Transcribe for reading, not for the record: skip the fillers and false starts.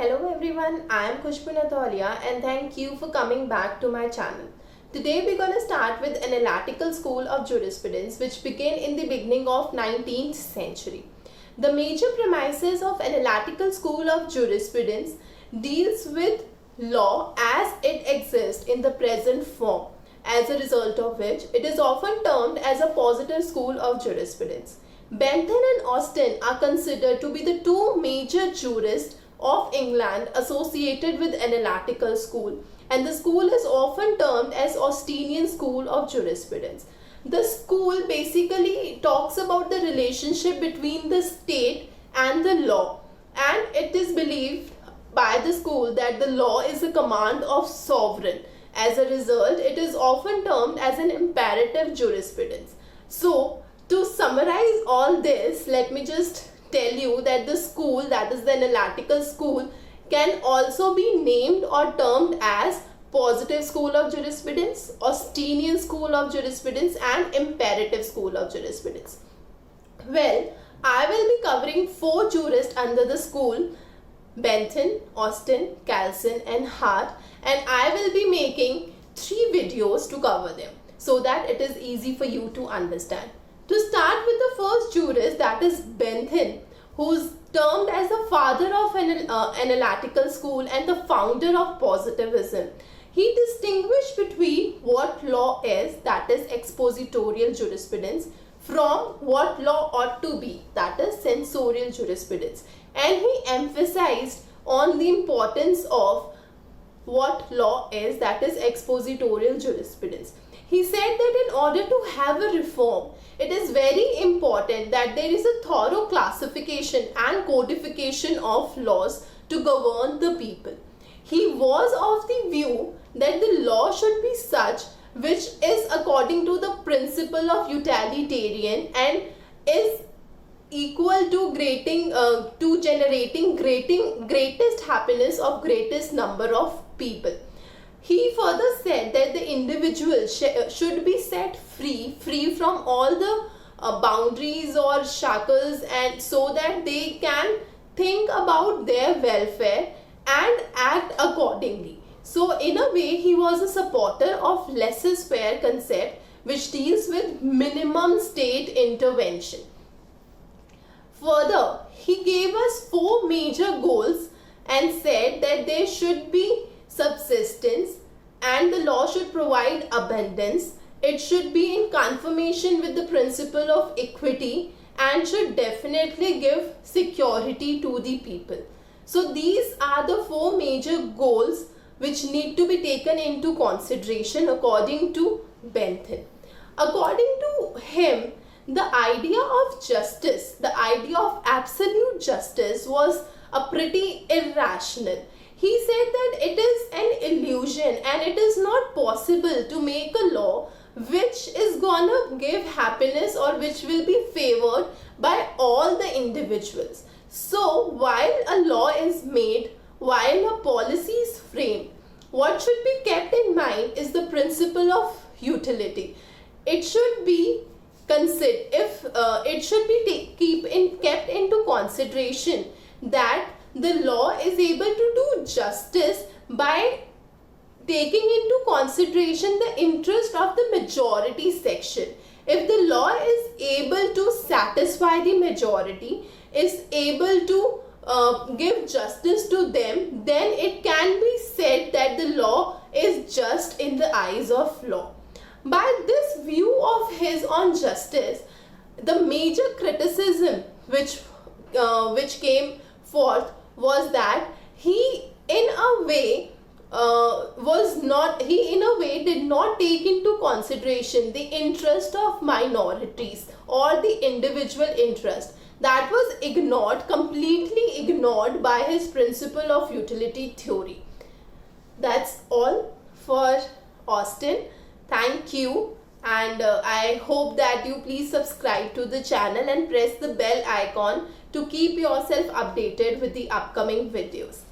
Hello everyone, I am Khushbu Nathalia and thank you for coming back to my channel. Today we're going to start with Analytical School of Jurisprudence, which began in the beginning of 19th century. The major premises of Analytical School of Jurisprudence deals with law as it exists in the present form, as a result of which it is often termed as a positive school of jurisprudence. Bentham and Austin are considered to be the two major jurists of England associated with Analytical School, and the school is often termed as Austinian School of Jurisprudence. The school basically talks about the relationship between the state and the law, and it is believed by the school that the law is a command of sovereign. As a result, it is often termed as an imperative jurisprudence. So, to summarize all this, let me just tell you that the school, that is the Analytical School, can also be named or termed as Positive School of Jurisprudence, Austinian School of Jurisprudence and Imperative School of Jurisprudence. Well, I will be covering 4 jurists under the school: Bentham, Austin, Calson and Hart, and I will be making 3 videos to cover them so that it is easy for you to understand. To start with the first jurist, that is Bentham, who is termed as the father of Analytical School and the founder of positivism. He distinguished between what law is, that is expositorial jurisprudence, from what law ought to be, that is censorial jurisprudence. And he emphasized on the importance of what law is, that is expositorial jurisprudence. He said that in order to have a reform, it is very important that there is a thorough classification and codification of laws to govern the people. He was of the view that the law should be such which is according to the principle of utilitarian and is equal to generating greatest happiness of greatest number of people. He further said that the individual should be set free from all the boundaries or shackles, and so that they can think about their welfare and act accordingly. So in a way, he was a supporter of laissez-faire concept, which deals with minimum state intervention. Further, he gave us 4 major goals and said that there should be subsistence and the law should provide abundance. It should be in conformation with the principle of equity and should definitely give security to the people. So these are the 4 major goals which need to be taken into consideration according to Bentham. According to him, the idea of justice, the idea of absolute justice was a pretty irrational. He said that it is an illusion and it is not possible to make a law which is gonna give happiness or which will be favored by all the individuals. So while a law is made, while a policy is framed, what should be kept in mind is the principle of utility. It should be considered, it should be kept into consideration that the law is able to do justice by taking into consideration the interest of the majority section. If the law is able to satisfy the majority, is able to give justice to them, then it can be said that the law is just in the eyes of law. By this view of his on justice, the major criticism which came forth was that he in a way did not take into consideration the interest of minorities or the individual interest. That was completely ignored by his principle of utility theory. That's all for Austin. Thank you, and I hope that you please subscribe to the channel and press the bell icon to keep yourself updated with the upcoming videos.